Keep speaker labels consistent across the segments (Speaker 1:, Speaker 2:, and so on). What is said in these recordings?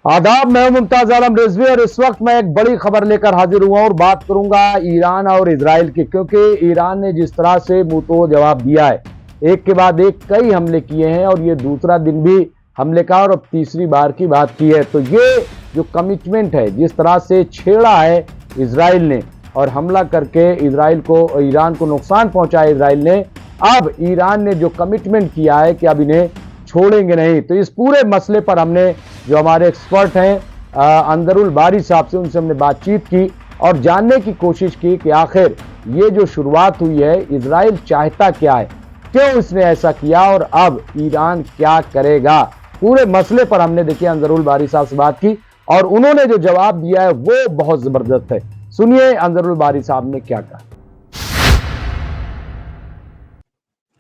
Speaker 1: आदाब, मैं हूं मुमताज आलम रिजवी और इस वक्त मैं एक बड़ी खबर लेकर हाजिर हुआ और बात करूंगा ईरान और इजराइल की, क्योंकि ईरान ने जिस तरह से मुंह तो जवाब दिया है, एक के बाद एक कई हमले किए हैं और ये दूसरा दिन भी हमले का और अब तीसरी बार की बात की है। तो ये जो कमिटमेंट है, जिस तरह से छेड़ा है इजराइल ने और हमला करके ईरान को नुकसान पहुंचाया इजराइल ने, अब ईरान ने जो कमिटमेंट किया है कि अब इन्हें छोड़ेंगे नहीं। तो इस पूरे मसले पर हमने जो हमारे एक्सपर्ट हैं अंजरुल बारी साहब से, उनसे हमने बातचीत की और जानने की कोशिश की कि आखिर ये जो शुरुआत हुई है, इजराइल चाहता क्या है, क्यों इसने ऐसा किया और अब ईरान क्या करेगा। पूरे मसले पर हमने देखिए अंजरुल बारी साहब से बात की और उन्होंने जो जवाब दिया है वो बहुत जबरदस्त है। सुनिए अंजरुल बारी साहब ने क्या कहा।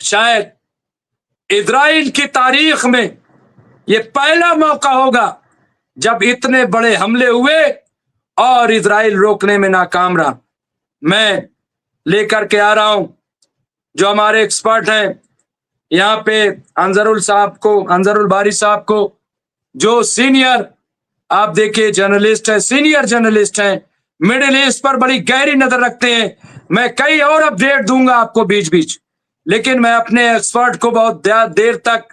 Speaker 2: शायद इजराइल की तारीख में ये पहला मौका होगा जब इतने बड़े हमले हुए और इजराइल रोकने में नाकाम रहा। मैं लेकर के आ रहा हूं जो हमारे एक्सपर्ट हैं यहाँ पे अंजरुल बारी साहब को, जो सीनियर आप देखिए जर्नलिस्ट है, सीनियर जर्नलिस्ट हैं, मिडिल ईस्ट पर बड़ी गहरी नजर रखते हैं। मैं कई और अपडेट दूंगा आपको बीच बीच, लेकिन मैं अपने एक्सपर्ट को बहुत देर तक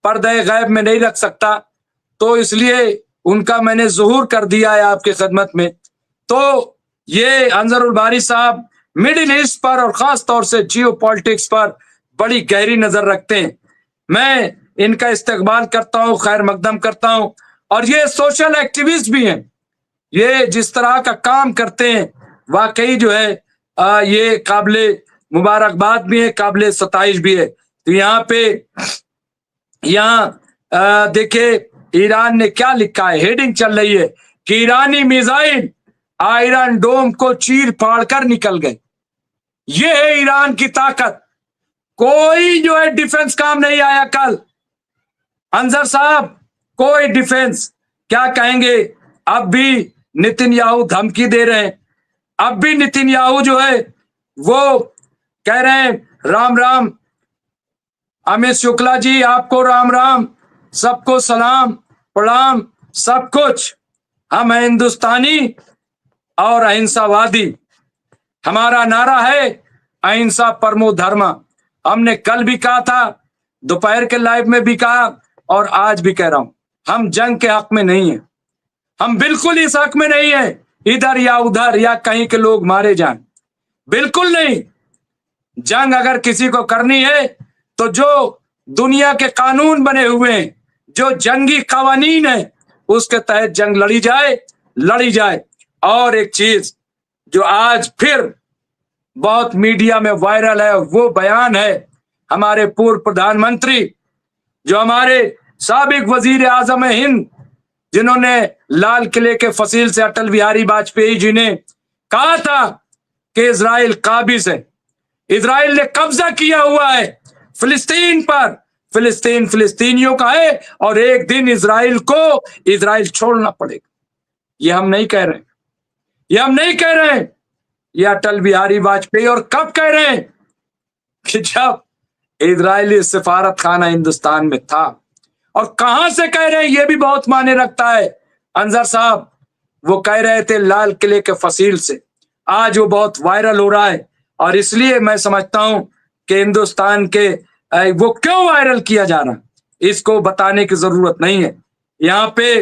Speaker 2: पर्दे गैब में नहीं रख सकता, तो इसलिए उनका मैंने ज़ुहूर कर दिया है आपके खिदमत में। तो ये अंजरुल बारी साहब मिडिल ईस्ट पर और खास तौर से जियो पॉलिटिक्स पर बड़ी गहरी नजर रखते हैं। मैं इनका इस्तकबाल करता हूँ, खैर मकदम करता हूँ। और ये सोशल एक्टिविस्ट भी हैं, ये जिस तरह का काम करते हैं वाकई जो है ये काबिले मुबारकबाद भी है, काबिले सताइश भी है। तो यहाँ देखिए ईरान ने क्या लिखा है, हेडिंग चल रही है कि ईरानी मिसाइल आयरन डोम को चीर फाड़ कर निकल गए। ये है ईरान की ताकत। कोई जो है डिफेंस काम नहीं आया कल। अंजर साहब कोई डिफेंस, क्या कहेंगे, अब भी नेतन्याहू धमकी दे रहे हैं, अब भी नेतन्याहू जो है वो कह रहे हैं राम राम, अमित शुक्ला जी आपको राम राम, सबको सलाम प्रणाम सब कुछ, हम हैं हिंदुस्तानी और अहिंसावादी, हमारा नारा है अहिंसा परमो धर्मा। हमने कल भी कहा था, दोपहर के लाइव में भी कहा और आज भी कह रहा हूं, हम जंग के हक में नहीं है, हम बिल्कुल इस हक में नहीं है इधर या उधर या कहीं के लोग मारे जाएं, बिल्कुल नहीं। जंग अगर किसी को करनी है तो जो दुनिया के कानून बने हुए हैं, जो जंगी कवानीन है, उसके तहत जंग लड़ी जाए। और एक चीज जो आज फिर बहुत मीडिया में वायरल है, वो बयान है हमारे पूर्व प्रधानमंत्री, जो हमारे साबिक वजीर आजम हिंद, जिन्होंने लाल किले के फसील से अटल बिहारी वाजपेयी जी ने कहा था कि इजराइल काबिज है, इजराइल ने कब्जा किया हुआ है फिलिस्तीन पर, फिलिस्तीन फिलिस्तीनियों का है और एक दिन इजराइल छोड़ना पड़ेगा। ये हम नहीं कह रहे, ये अटल बिहारी वाजपेयी। और कब कह रहे हैं कि जब इजरायली सिफारत खाना हिंदुस्तान में था। और कहां से कह रहे हैं ये भी बहुत मायने रखता है अंजर साहब। वो कह रहे थे लाल किले के फसील से, आज वो बहुत वायरल हो रहा है और इसलिए मैं समझता हूं कि हिंदुस्तान के वो क्यों वायरल किया जा रहा है, इसको बताने की जरूरत नहीं है। यहाँ पे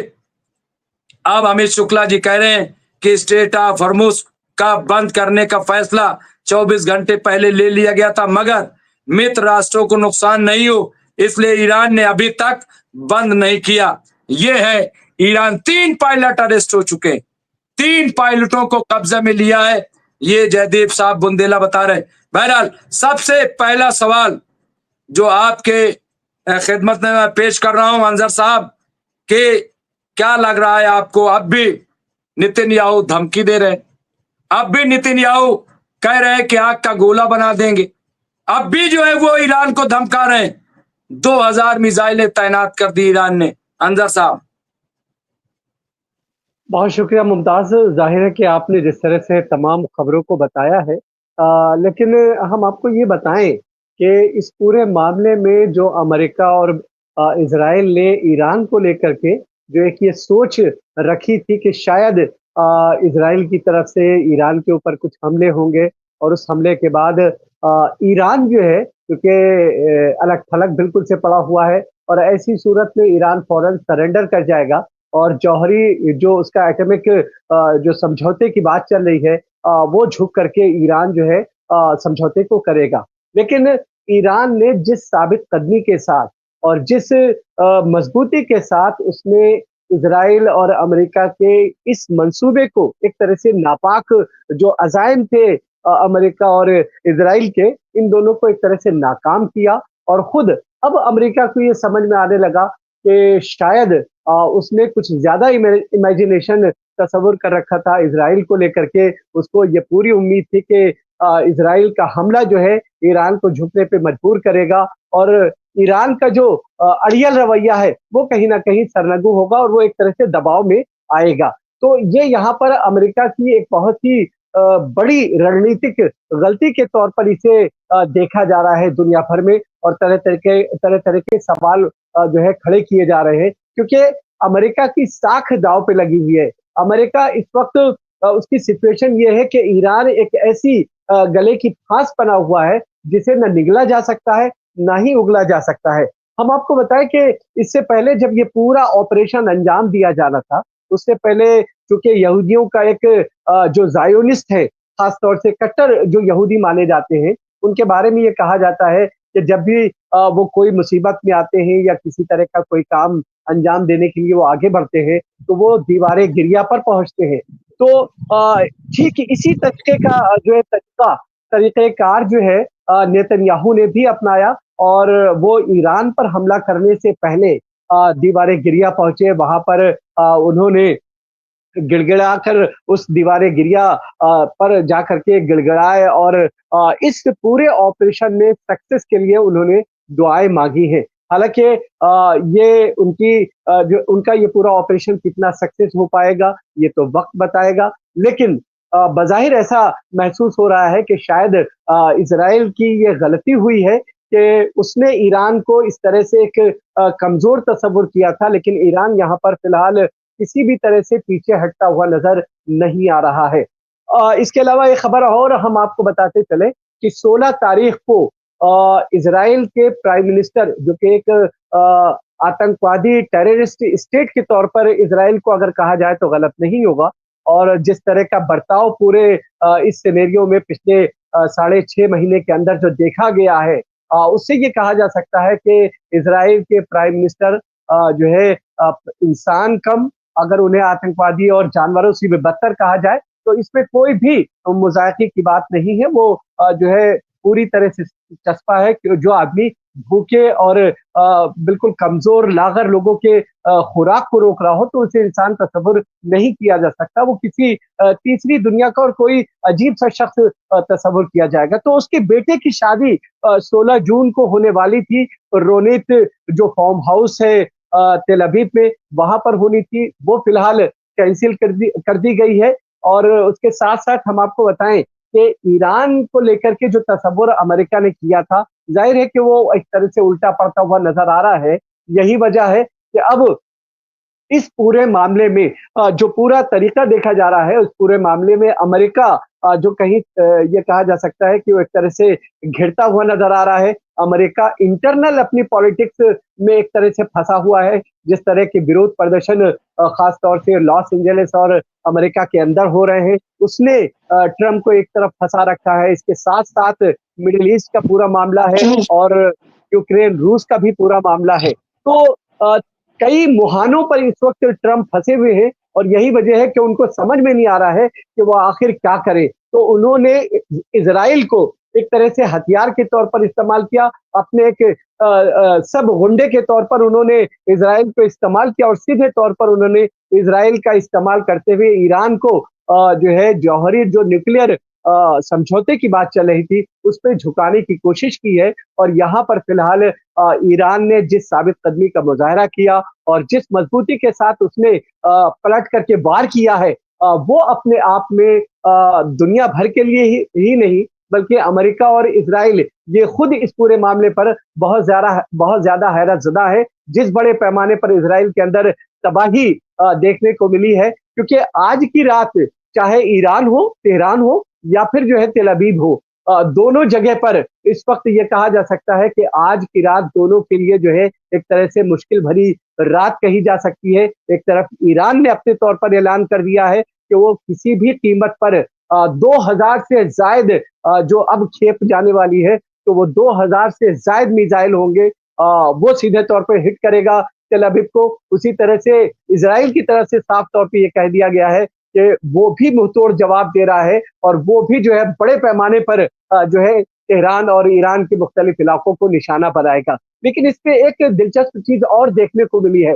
Speaker 2: अब अमित शुक्ला जी कह रहे हैं कि स्टेट ऑफ हॉर्मुज का बंद करने का फैसला 24 घंटे पहले ले लिया गया था, मगर मित्र राष्ट्रों को नुकसान नहीं हो इसलिए ईरान ने अभी तक बंद नहीं किया। ये है ईरान, 3 पायलट अरेस्ट हो चुके, 3 पायलटों को कब्जे में लिया है, ये जयदीप साहब बुंदेला बता रहे। बहरहाल सबसे पहला सवाल जो आपके खिदमत में मैं पेश कर रहा हूं अंजर साहब, कि क्या लग रहा है आपको, अब भी नेतन्याहू धमकी दे रहे हैं, अब भी नेतन्याहू कह रहे हैं कि आग का गोला बना देंगे, अब भी जो है वो ईरान को धमका रहे हैं, 2000 मिसाइलें तैनात कर दी ईरान ने। अंजर साहब
Speaker 3: बहुत शुक्रिया मुमताज। जाहिर है कि आपने जिस तरह से तमाम खबरों को बताया है, लेकिन हम आपको ये बताएं कि इस पूरे मामले में जो अमेरिका और इजराइल ने ईरान को लेकर के जो एक ये सोच रखी थी कि शायद इजराइल की तरफ से ईरान के ऊपर कुछ हमले होंगे और उस हमले के बाद ईरान जो है क्योंकि अलग थलग बिल्कुल से पड़ा हुआ है और ऐसी सूरत में ईरान फौरन सरेंडर कर जाएगा और जौहरी जो उसका एटॉमिक जो समझौते की बात चल रही है वो झुक करके ईरान जो है समझौते को करेगा। लेकिन ईरान ने जिस साबित कदमी के साथ और जिस मजबूती के साथ उसने इजराइल और अमेरिका के इस मंसूबे को एक तरह से नापाक जो अज़ाइम थे अमेरिका और इजराइल के इन दोनों को एक तरह से नाकाम किया और खुद अब अमेरिका को ये समझ में आने लगा कि शायद उसने कुछ ज्यादा इमेजिनेशन तस्वुर कर रखा था इजराइल को लेकर के। उसको ये पूरी उम्मीद थी कि इजराइल का हमला जो है ईरान को झुकने पे मजबूर करेगा और ईरान का जो अड़ियल रवैया है वो कहीं ना कहीं सरनगू होगा और वो एक तरह से दबाव में आएगा। तो ये यहाँ पर अमेरिका की एक बहुत ही बड़ी रणनीतिक गलती के तौर पर इसे देखा जा रहा है दुनिया भर में और तरह तरह के सवाल जो है खड़े किए जा रहे हैं क्योंकि अमेरिका की साख दांव पे लगी हुई है। अमेरिका इस वक्त उसकी सिचुएशन ये है कि ईरान एक ऐसी गले की फांस बना हुआ है जिसे न निगला जा सकता है ना ही उगला जा सकता है। हम आपको बताएं कि इससे पहले जब ये पूरा ऑपरेशन अंजाम दिया जाना था उससे पहले चूंकि यहूदियों का एक जो जायोनिस्ट है खासतौर से कट्टर जो यहूदी माने जाते हैं उनके बारे में ये कहा जाता है कि जब भी वो कोई मुसीबत में आते हैं या किसी तरह का कोई काम अंजाम देने के लिए वो आगे बढ़ते हैं तो वो दीवारें गिरिया पर पहुंचते हैं। तो ठीक इसी तरीके का जो है तरीक़ेकार जो है नेतन्याहू ने भी अपनाया और वो ईरान पर हमला करने से पहले दीवारें गिरिया पहुंचे। वहां पर उन्होंने गिड़गिड़ाकर उस दीवारे गिरिया पर जाकर के गिड़गिड़ाए और इस पूरे ऑपरेशन में सक्सेस के लिए उन्होंने दुआएं मांगी हैं। हालांकि ये जो उनका ये पूरा ऑपरेशन कितना सक्सेस हो पाएगा ये तो वक्त बताएगा। लेकिन बज़ाहिर ऐसा महसूस हो रहा है कि शायद इजराइल की ये गलती हुई है कि उसने ईरान को इस तरह से एक कमजोर तस्वुर किया था लेकिन ईरान यहाँ पर फिलहाल किसी भी तरह से पीछे हटता हुआ नजर नहीं आ रहा है। इसके अलावा एक खबर और हम आपको बताते चले कि 16 तारीख को इजराइल के प्राइम मिनिस्टर जो कि एक आतंकवादी टेररिस्ट स्टेट के तौर पर इजराइल को अगर कहा जाए तो गलत नहीं होगा और जिस तरह का बर्ताव पूरे इस सिनेरियो में पिछले 6.5 महीने के अंदर जो देखा गया है उससे ये कहा जा सकता है कि इजराइल के प्राइम मिनिस्टर जो है इंसान कम अगर उन्हें आतंकवादी और जानवरों से भी बदतर कहा जाए तो इसमें कोई भी मुज़ाहिरे की बात नहीं है। वो जो है पूरी तरह से चस्पा है कि जो आदमी भूखे और बिल्कुल कमजोर लागर लोगों के खुराक को रोक रहा हो तो उसे इंसान तस्वुर नहीं किया जा सकता। वो किसी तीसरी दुनिया का और कोई अजीब सा शख्स तस्वुर किया जाएगा। तो उसके बेटे की शादी 16 जून को होने वाली थी। रोनित जो फार्म हाउस है तेल अवीव में वहां पर होनी थी वो फिलहाल कैंसिल कर दी गई है। और उसके साथ साथ हम आपको बताएं कि ईरान को लेकर के जो तस्वुर अमेरिका ने किया था जाहिर है कि वो एक तरह से उल्टा पड़ता हुआ नजर आ रहा है। यही वजह है कि अब इस पूरे मामले में जो पूरा तरीका देखा जा रहा है उस पूरे मामले में अमेरिका जो कहीं ये कहा जा सकता है कि वो एक तरह से घिरता हुआ नजर आ रहा है। अमेरिका इंटरनल अपनी पॉलिटिक्स में एक तरह से फंसा हुआ है। जिस तरह के विरोध प्रदर्शन खास तौर से लॉस एंजेलिस और अमेरिका के अंदर हो रहे हैं उसने ट्रंप को एक तरफ फंसा रखा है। इसके साथ साथ मिडिल ईस्ट का पूरा मामला है और यूक्रेन रूस का भी पूरा मामला है। तो कई मुहानों पर इस वक्त ट्रंप फंसे हुए हैं और यही वजह है कि उनको समझ में नहीं आ रहा है कि वो आखिर क्या करे। तो उन्होंने इजराइल को एक तरह से हथियार के तौर पर इस्तेमाल किया, अपने एक सब गुंडे के तौर पर उन्होंने इजराइल को इस्तेमाल किया और सीधे तौर पर उन्होंने इजराइल का इस्तेमाल करते हुए ईरान को जो है जौहरी जो न्यूक्लियर समझौते की बात चल रही थी उस पर झुकाने की कोशिश की है। और यहाँ पर फिलहाल ईरान ने जिस साबित कदमी का मुजाहरा किया और जिस मजबूती के साथ उसने पलट करके वार किया है वो अपने आप में दुनिया भर के लिए ही नहीं बल्कि अमेरिका और इजराइल ये खुद इस पूरे मामले पर बहुत ज्यादा हैरत ज़दा है। जिस बड़े पैमाने पर इजराइल के अंदर तबाही देखने को मिली है, क्योंकि आज की रात चाहे ईरान हो, तेहरान हो या फिर जो है तेल अवीव हो, दोनों जगह पर इस वक्त ये कहा जा सकता है कि आज की रात दोनों के लिए जो है एक तरह से मुश्किल भरी रात कही जा सकती है। एक तरफ ईरान ने अपने तौर पर ऐलान कर दिया है कि वो किसी भी कीमत पर 2000 से जायद जो अब खेप जाने वाली है, तो वो 2000 से जायद मिसाइल होंगे, वो सीधे तौर पर हिट करेगा तेल अवीव को। उसी तरह से इजराइल की तरफ से साफ तौर पे ये कह दिया गया है कि वो भी मुंहतोड़ जवाब दे रहा है और वो भी जो है बड़े पैमाने पर जो है तेहरान और ईरान के मुख्तलिफ इलाकों को निशाना बनाएगा। लेकिन इस पे एक दिलचस्प चीज और देखने को मिली है।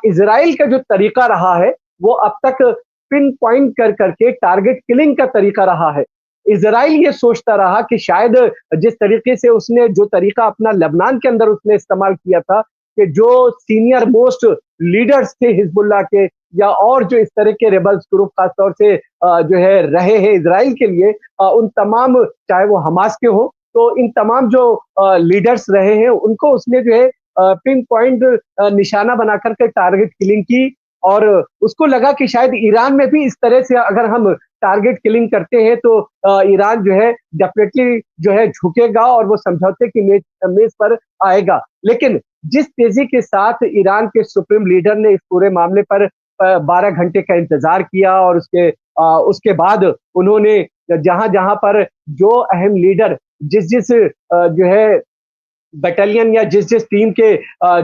Speaker 3: इजराइल का जो तरीका रहा है वो अब तक पिन पॉइंट कर करके टारगेट किलिंग का तरीका रहा है। इजराइल ये सोचता रहा कि शायद जिस तरीके से उसने जो तरीका अपना लेबनान के अंदर उसने इस्तेमाल किया था कि जो सीनियर मोस्ट लीडर्स थे हिजबुल्लाह के या और जो इस तरह के रेबल्स ग्रुप खासतौर से जो है रहे हैं इजराइल के लिए, उन तमाम चाहे वो हमास के हो, तो इन तमाम जो लीडर्स रहे हैं उनको उसने जो है पिन पॉइंट निशाना बनाकर के टारगेट किलिंग की। और उसको लगा कि शायद ईरान में भी इस तरह से अगर हम टारगेट किलिंग करते हैं तो ईरान जो है डेफिनेटली जो है झुकेगा और वो समझौते की मेज पर आएगा। लेकिन जिस तेजी के साथ ईरान के सुप्रीम लीडर ने इस पूरे मामले पर 12 घंटे का इंतजार किया और उसके बाद उन्होंने जहां जहां पर जो अहम लीडर जिस जो है बटालियन या जिस टीम के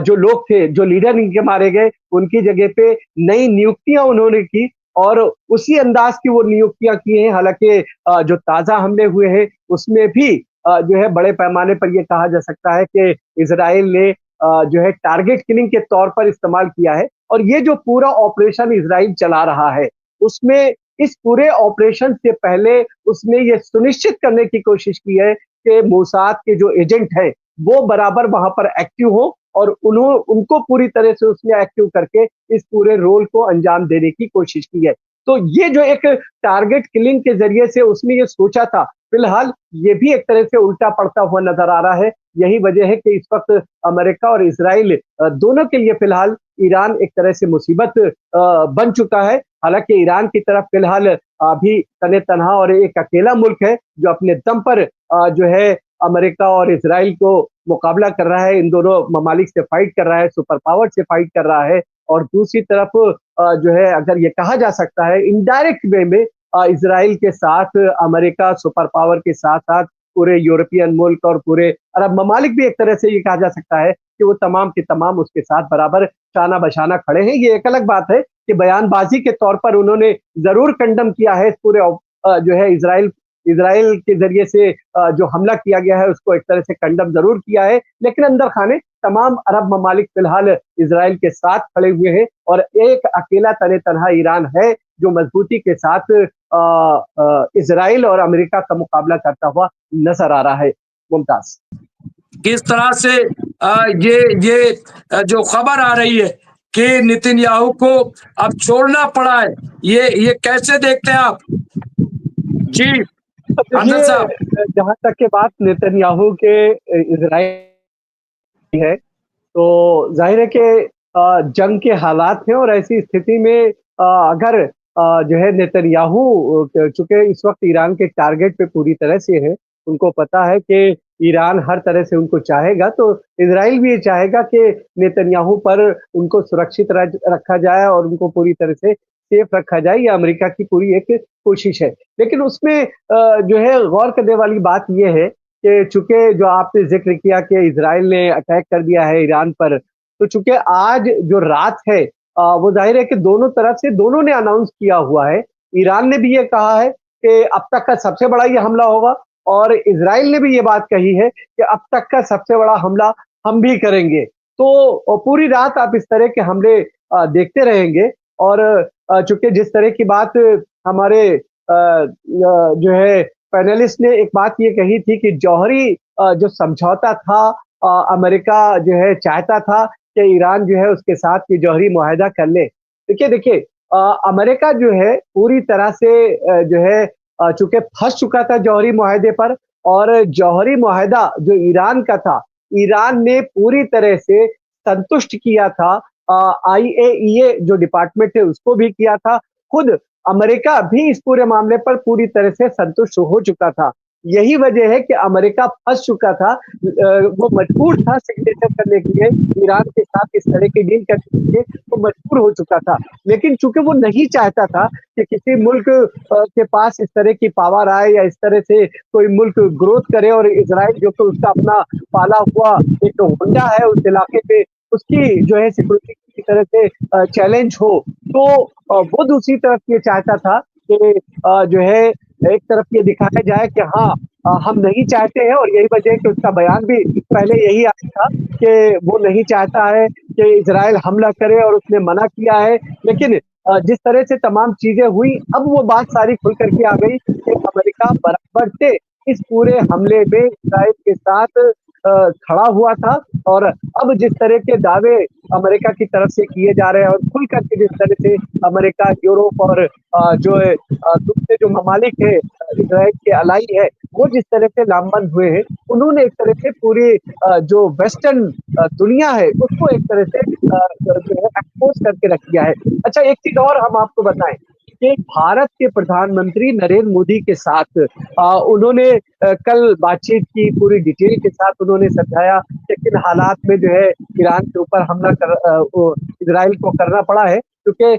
Speaker 3: जो लोग थे, जो लीडर इनके मारे गए, उनकी जगह पे नई नियुक्तियां उन्होंने की और उसी अंदाज की वो नियुक्तियां की हैं। हालांकि जो ताजा हमले हुए हैं उसमें भी जो है बड़े पैमाने पर ये कहा जा सकता है कि इजराइल ने जो है टारगेट किलिंग के तौर पर इस्तेमाल किया है। और ये जो पूरा ऑपरेशन इजराइल चला रहा है उसमें इस पूरे ऑपरेशन से पहले उसने ये सुनिश्चित करने की कोशिश की है कि मोसाद के जो एजेंट है वो बराबर वहां पर एक्टिव हो और उनको पूरी तरह से उसने एक्टिव करके इस पूरे रोल को अंजाम देने की कोशिश की है। तो ये जो एक टारगेट किलिंग के जरिए से उसने ये सोचा था, फिलहाल ये भी एक तरह से उल्टा पड़ता हुआ नजर आ रहा है। यही वजह है कि इस वक्त अमेरिका और इजराइल दोनों के लिए फिलहाल ईरान एक तरह से मुसीबत बन चुका है। हालांकि ईरान की तरफ फिलहाल अभी तने तनहा और एक अकेला मुल्क है जो अपने दम पर जो है अमेरिका और इजराइल को मुकाबला कर रहा है, इन दोनों ममालिक से फाइट कर रहा है, सुपर पावर से फाइट कर रहा है। और दूसरी तरफ जो है अगर ये कहा जा सकता है इनडायरेक्ट वे में इजराइल के साथ अमेरिका सुपर पावर के साथ साथ पूरे यूरोपियन मुल्क और पूरे अरब ममालिक भी एक तरह से ये कहा जा सकता है कि वो तमाम के तमाम उसके साथ बराबर शाना बशाना खड़े हैं। ये एक अलग बात है कि बयानबाजी के तौर पर उन्होंने जरूर कंडम किया है इस पूरे जो है इजराइल के जरिए से जो हमला किया गया है उसको एक तरह से कंडम जरूर किया है, लेकिन अंदर खाने तमाम अरब ममालिक फिलहाल इजराइल के साथ खड़े हुए हैं और एक अकेला तने तनहा ईरान है जो मजबूती के साथ इजराइल और अमेरिका का मुकाबला करता हुआ नजर आ रहा है। मुमताज,
Speaker 2: किस तरह से ये जो खबर आ रही है कि नेतन्याहू को अब छोड़ना पड़ा है, ये कैसे देखते हैं आप? जी आनंद साहब।
Speaker 3: देखिए जहां तक के बात नेतन्याहू के इजराइल है तो जाहिर है कि जंग के हालात हैं और ऐसी स्थिति में अगर जो है नेतन्याहू चूंकि इस वक्त ईरान के टारगेट पे पूरी तरह से है, उनको पता है कि ईरान हर तरह से उनको चाहेगा, तो इजराइल भी ये चाहेगा कि नेतन्याहू पर उनको सुरक्षित रखा जाए और उनको पूरी तरह से सेफ रखा जाए। ये अमेरिका की पूरी एक कोशिश है। लेकिन उसमें जो है गौर करने वाली बात यह है कि चूंकि जो आपने जिक्र किया कि इजराइल ने अटैक कर दिया है ईरान पर, तो चूंकि आज जो रात है वो जाहिर है कि दोनों तरफ से दोनों ने अनाउंस किया हुआ है। ईरान ने भी ये कहा है कि अब तक का सबसे बड़ा ये हमला होगा और इजराइल ने भी ये बात कही है कि अब तक का सबसे बड़ा हमला हम भी करेंगे। तो पूरी रात आप इस तरह के हमले देखते रहेंगे और चूंकि जिस तरह की बात हमारे जो है पैनलिस्ट ने एक बात ये कही थी कि जौहरी जो समझौता था अमेरिका जो है चाहता था कि ईरान जो है उसके साथ ये जौहरी मुआहदा कर ले। देखिए अमेरिका जो है पूरी तरह से जो है चूंकि फंस चुका था जौहरी मुआहदे पर और जौहरी मुआहदा जो ईरान का था, ईरान ने पूरी तरह से संतुष्ट किया था IAEA जो डिपार्टमेंट है उसको भी किया था। खुद अमेरिका भी इस पूरे मामले पर पूरी तरह से संतुष्ट हो चुका था। यही वजह है कि अमेरिका फंस चुका था। वो मजबूर था सिग्नेचर करने के लिए, ईरान के साथ इस तरह की डील करने के लिए वो मजबूर हो चुका था। लेकिन चूंकि वो नहीं चाहता था कि किसी मुल्क के पास इस तरह की पावर आए या इस तरह से कोई मुल्क ग्रोथ करे और इजराइल जो कि उसका अपना पाला हुआ एक होंडा है उस इलाके पे, उसकी जो है सिक्योरिटी की तरह से चैलेंज हो, तो वो दूसरी तरफ ये चाहता था कि जो है एक तरफ ये दिखाया जाए कि हाँ हम नहीं चाहते हैं, और यही वजह है कि उसका बयान भी पहले यही आया था कि वो नहीं चाहता है कि इजराइल हमला करे और उसने मना किया है। लेकिन जिस तरह से तमाम चीजें हुई, अब वो बात सारी खुल करके आ गई कि अमेरिका बराबर से इस पूरे हमले में इजराइल के साथ खड़ा हुआ था। और अब जिस तरह के दावे अमेरिका की तरफ से किए जा रहे हैं और खुल करके जिस तरह से अमेरिका, यूरोप और जो है दूसरे जो ममालिक है इजराइल के अलाई है, वो जिस तरह से लामबंद हुए हैं, उन्होंने एक तरह से पूरी जो वेस्टर्न दुनिया है उसको एक तरह से जो है एक्सपोज करके रख दिया है। अच्छा, एक चीज और हम आपको बताएं कि भारत के प्रधानमंत्री नरेंद्र मोदी के साथ उन्होंने कल बातचीत की, पूरी डिटेल के साथ उन्होंने समझाया कि किन हालात में जो है ईरान के ऊपर हमला इजराइल को करना पड़ा है, क्योंकि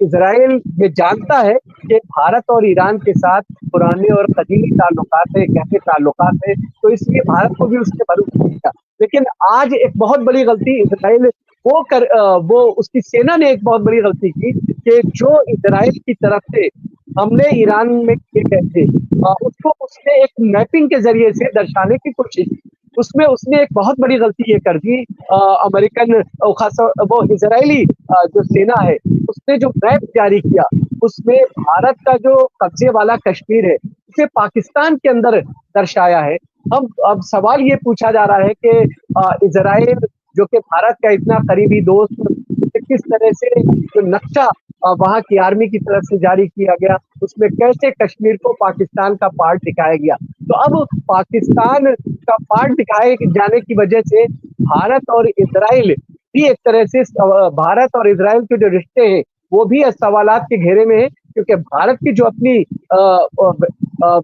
Speaker 3: इजराइल ये जानता है कि भारत और ईरान के साथ पुराने और कदीमी ताल्लुकात है, गहरे ताल्लुकात है, तो इसलिए भारत को भी उसने भरोसा किया। लेकिन आज एक बहुत बड़ी गलती इजराइल वो उसकी सेना ने एक बहुत बड़ी गलती की कि जो इजराइल की तरफ से हमले ईरान में किए गए थे उसको उसने एक मैपिंग के जरिए से दर्शाने की कोशिश की। उसमें उसने एक बहुत बड़ी गलती ये कर दी, अमेरिकन खासा वो इजरायली जो सेना है उसने जो मैप जारी किया उसमें भारत का जो कब्जे वाला कश्मीर है उसे पाकिस्तान के अंदर दर्शाया है। अब सवाल ये पूछा जा रहा है कि इजराइल जो कि भारत का इतना करीबी दोस्त, किस तरह से जो नक्शा वहां की आर्मी की तरफ से जारी किया गया, उसमें कैसे कश्मीर को पाकिस्तान का पार्ट दिखाया गया। तो अब पाकिस्तान का पार्ट दिखाए जाने की वजह से भारत और इजराइल भी एक तरह से भारत और इजराइल के जो रिश्ते हैं वो भी सवालात के घेरे में है, क्योंकि भारत की जो अपनी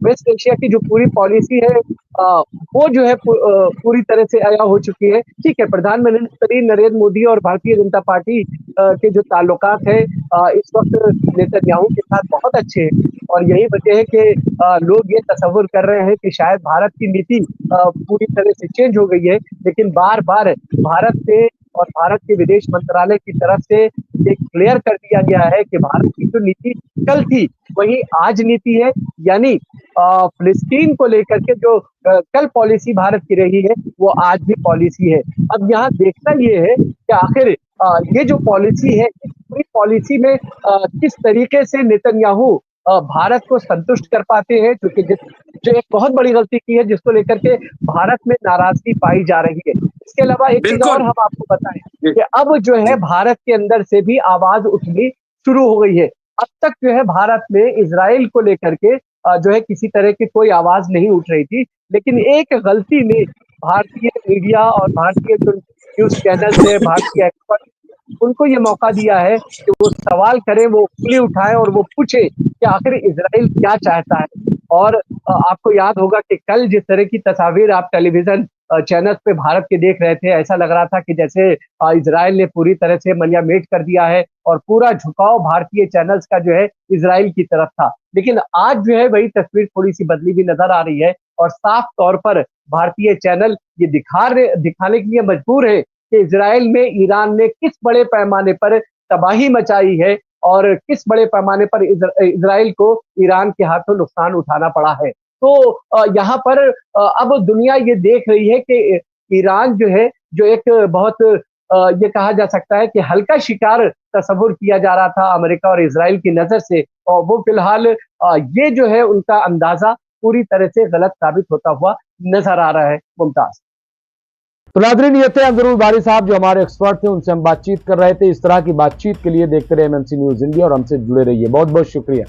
Speaker 3: वेस्ट एशिया की जो पूरी पॉलिसी है वो जो है पूरी तरह से आया हो चुकी है। ठीक है, प्रधानमंत्री नरेंद्र मोदी और भारतीय जनता पार्टी के जो ताल्लुकात है इस वक्त नेतन्याहू के साथ बहुत अच्छे हैं, और यही वजह है कि लोग ये तस्वुर कर रहे हैं कि शायद भारत की नीति पूरी तरह से चेंज हो गई है। लेकिन बार बार भारत से और भारत के विदेश मंत्रालय की तरफ से एक क्लियर कर दिया गया है कि भारत की जो नीति कल थी वही आज नीति है, यानी फिलिस्तीन को लेकर के जो कल पॉलिसी भारत की रही है वो आज भी पॉलिसी है। अब यहाँ देखना ये है कि आखिर ये जो पॉलिसी है इस पूरी पॉलिसी में किस तरीके से नेतन्याहू भारत को संतुष्ट कर पाते हैं, क्योंकि जो एक बहुत बड़ी गलती की है जिसको लेकर के भारत में नाराजगी पाई जा रही है। इसके अलावा एक चीज और हम आपको बताएं कि अब जो है भारत के अंदर से भी आवाज उठनी शुरू हो गई है। अब तक जो है भारत में इजराइल को लेकर के जो है किसी तरह की कोई आवाज नहीं उठ रही थी, लेकिन एक गलती ने भारतीय मीडिया और भारतीय जो न्यूज चैनल है, भारतीय एक्सपर्ट, उनको ये मौका दिया है कि वो सवाल करें, वो उंगली उठाएं और वो पूछे कि आखिर इजराइल क्या चाहता है। और आपको याद होगा कि कल जिस तरह की तस्वीर आप टेलीविजन चैनल पे भारत के देख रहे थे, ऐसा लग रहा था कि जैसे इजराइल ने पूरी तरह से मलियामेट कर दिया है और पूरा झुकाव भारतीय चैनल्स का जो है इजराइल की तरफ था। लेकिन आज जो है वही तस्वीर थोड़ी सी बदली भी नजर आ रही है और साफ तौर पर भारतीय चैनल ये दिखाने के लिए मजबूर है कि इजराइल में ईरान ने किस बड़े पैमाने पर तबाही मचाई है और किस बड़े पैमाने पर इजराइल को ईरान के हाथों नुकसान उठाना पड़ा है। तो यहाँ पर अब दुनिया ये देख रही है कि ईरान जो है, जो एक बहुत ये कहा जा सकता है कि हल्का शिकार तस्वुर किया जा रहा था अमेरिका और इजराइल की नजर से, और वो फिलहाल ये जो है उनका अंदाजा पूरी तरह से गलत साबित होता हुआ नजर आ रहा है। मुमताज।
Speaker 1: तो नाज़रीन, ये थे अंजरुल बारी साहब जो हमारे एक्सपर्ट थे, उनसे हम बातचीत कर रहे थे। इस तरह की बातचीत के लिए देखते रहे एमएमसी न्यूज हिंदी और हमसे जुड़े रहिए। बहुत बहुत शुक्रिया।